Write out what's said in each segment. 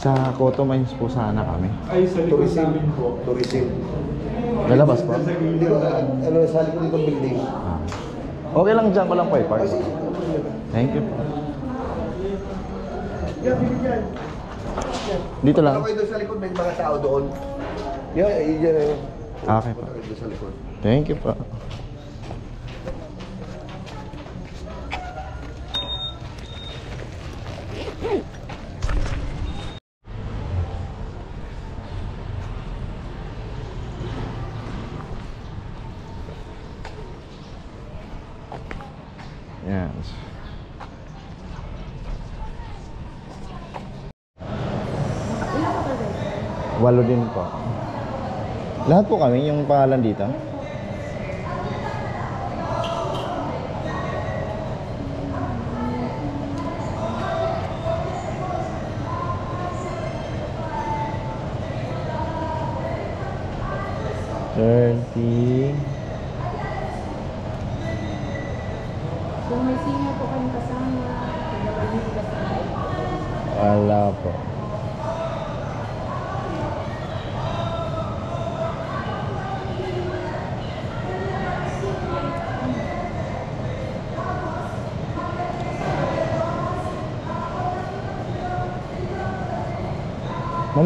Sa Cotto Mines po sana kami. Ay, sa likod namin po. Tourism. Lalabas po? Hindi ko, ano, sa likod nitong building. Ah. Okay lang dyan, walang pa park. Thank you po. Dito lang. Ako doon sa likod, may mga tao doon. Yan. Okay po. Doon sa likod. Thank you po. Yan. Walo din po. Lahat po kami yung pangalan dito. Kung may senior po kayong kasama, Wala po.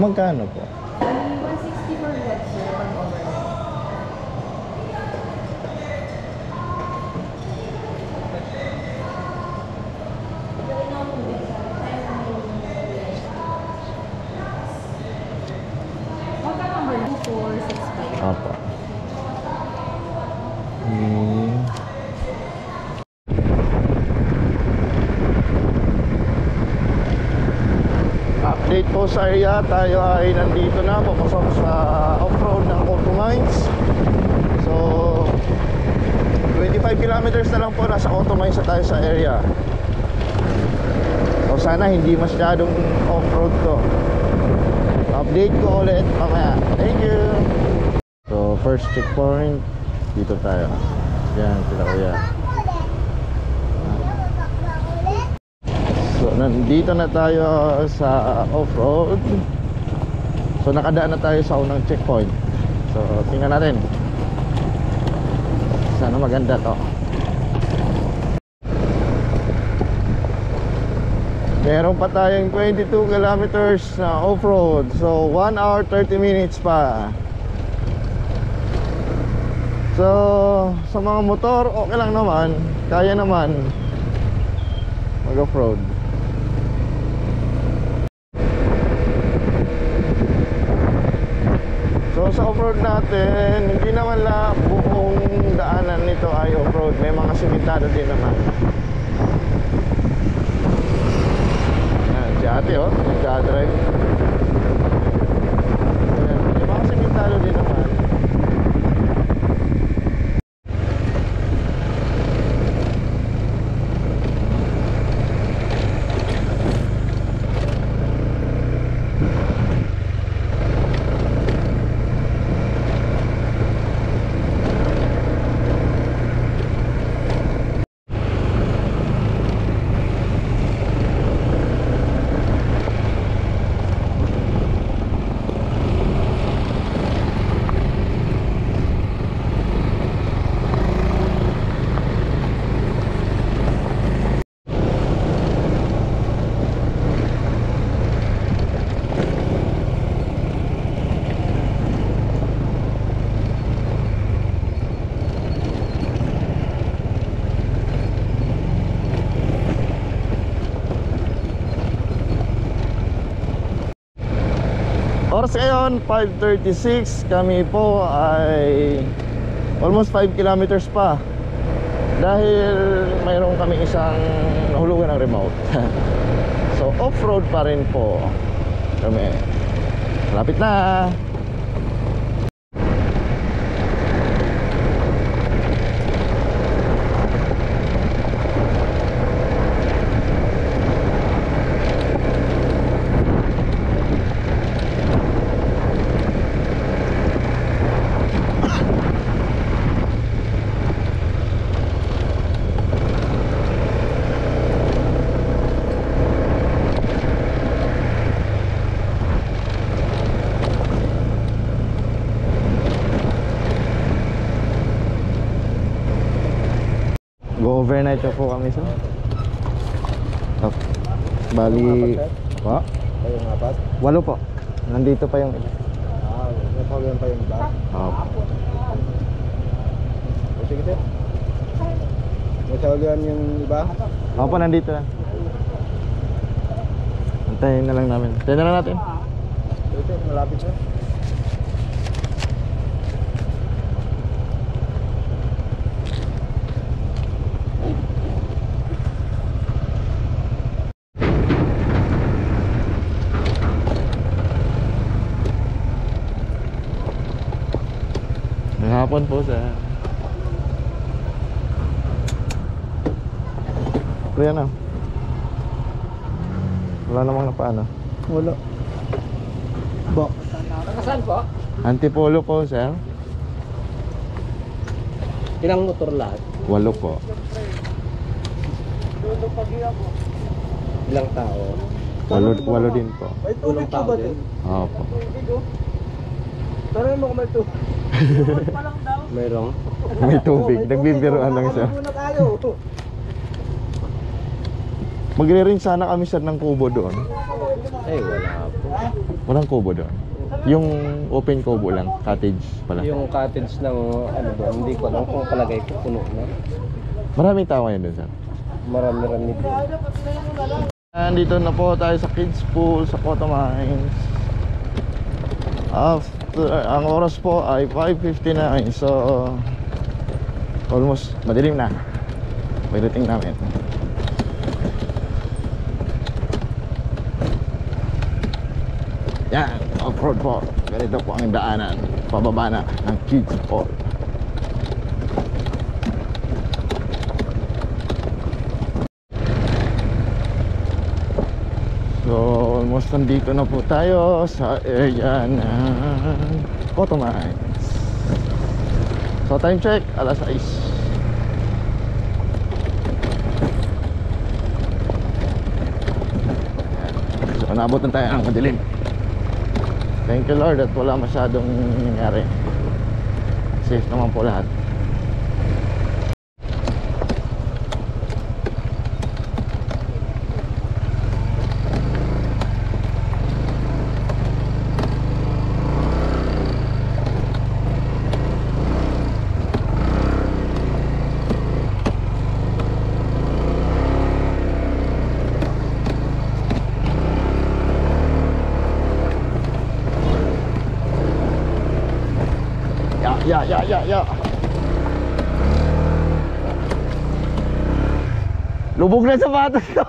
Magkano po? 160 for that year, pag overnight. Magkano number 2465? Apa. Update po sa area, tayo ay nandito na, papasok sa off-road ng Cotto Mines. So 25 kilometers na lang po, nasa Cotto Mines na tayo sa area. So sana hindi masyadong off-road to. Update ko ulit mamaya. Thank you. So first checkpoint, dito tayo. Yan, sila kuya. So nandito na tayo sa off-road. So nakadaan na tayo sa unang checkpoint. So tingnan natin. Sana maganda to. Meron pa tayong 22 kilometers na off-road. So 1 hour 30 minutes pa. So sa mga motor, okay lang naman. Kaya naman mag-off-road. So sa off-road natin, hindi naman lang buong daanan nito ay off-road. May mga simentado din naman. Yan, si ate oh, nagdadrive. Yan, may mga simentado din naman. Oras ngayon 5:36. Kami po ay almost 5 kilometers pa. Dahil mayroon kami isang nahulugan ng remote. So off-road pa rin po kami. Malapit na. Go overnight na po kami, sir. Oh, bali, po? Kayong apat? 8 po. Nandito pa yung iba. Napagalan pa yung iba? Opo. O sige, sir. Nasaulian yung iba? Opo, nandito na. Antayin na lang namin. Antayin na lang natin. Sige, sir. Malapit na. Hapon po sa Kuya na. Wala namang napaano. Wala. Ba? Saan po? Antipolo po, sir. Ilang motor lahat? 8 po. Ilang tao? 8 din po. May tubig po ba din? Opo. Tanong mo kung may tubig. Mayroong? May tubig. Nagbibiroan lang, sir. Muna tayo. Magre-rin sana kami, sir, ng kubo doon. Ay, wala po. Walang kubo doon. Yung open kubo lang. Cottage pala. Yung cottage ng ano doon, hindi ko alam kung palagay ko puno na. Maraming tao ngayon doon, sir. Marami-rami din. Nandito na po tayo sa kids pool sa Cotto Mines. Ang oras po ay 5:59. So almost madilim na. Pagdating namin. Yan, off-road po. Ganito po ang daanan. Pababa na ng kids pool. So almost nandito na po tayo sa area ng Cotto Mines. So time check, alas 6. So naabot na tayo ng madilim. Thank you Lord at wala masyadong nangyari. Safe naman po lahat. Ya. Lubog na sapatos ko.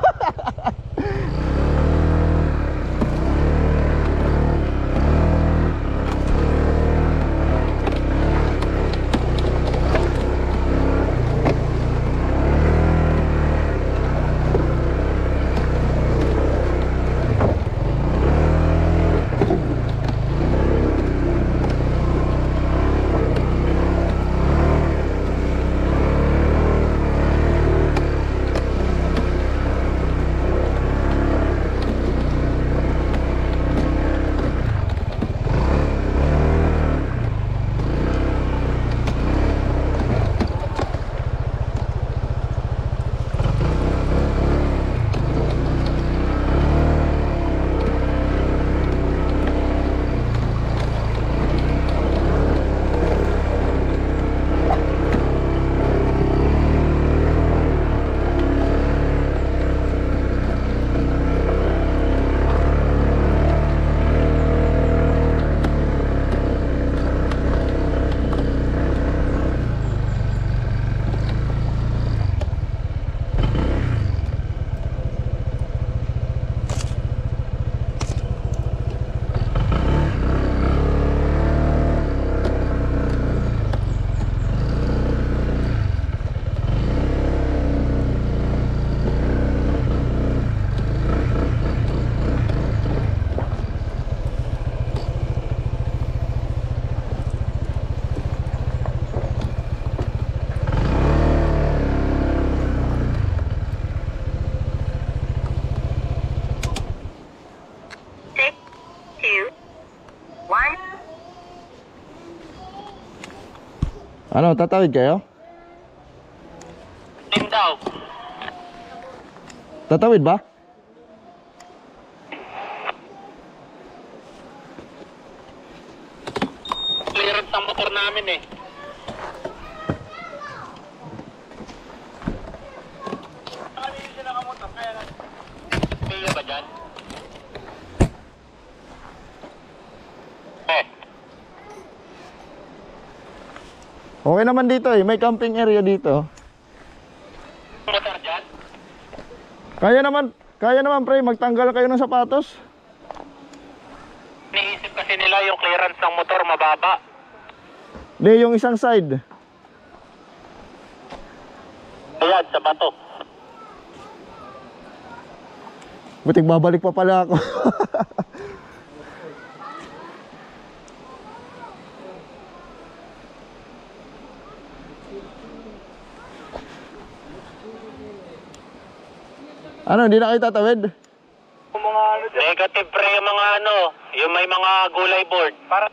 Ano, tatawid kayo? Team daw. Tatawid ba? Clearance ang motor namin eh. Kaya ba dyan? Okay naman dito eh. May camping area dito. Motor dyan? Kaya naman pre, magtanggal kayo ng sapatos. Iniisip kasi nila yung clearance ng motor mababa. Di, yung isang side. Ayan, sa bato. Butik babalik pa pala ako. Ano, hindi na kayo tatawid? Negative pre yung mga ano, yung may mga gulay board. Para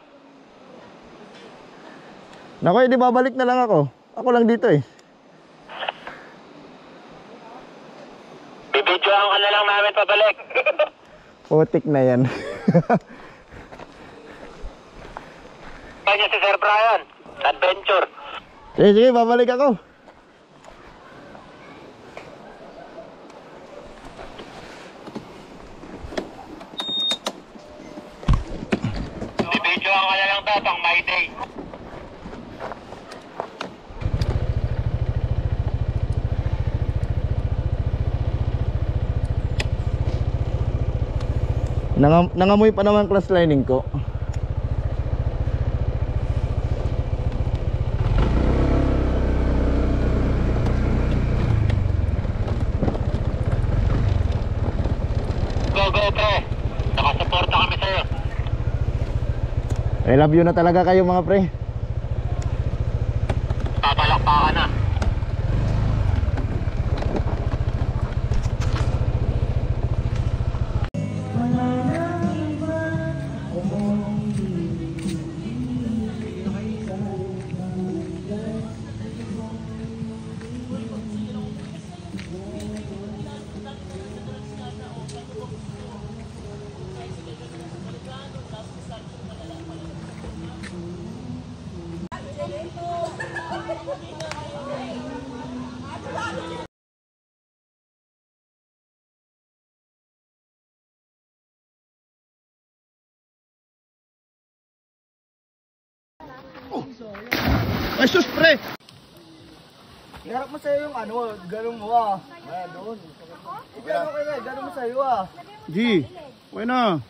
Naku, di babalik na lang ako. Ako lang dito eh. bibidyoan ka na lang namin pabalik. Putik na yan. Kanya si Sir Brian, adventure. Sige, sige, babalik ako. Bibidyoan ka na lang daw pang my day. Nangamoy pa naman class lining ko. Go, go, pre. Nakasuporta kami sa'yo. I love you na talaga kayo mga pre. Papalakpakan na. Ay sus pre! Iharap mo sa'yo yung ano, ganun mo ah. Ayan, doon. Ikaw, okay na, ganun mo sa'yo ah. G, okay na.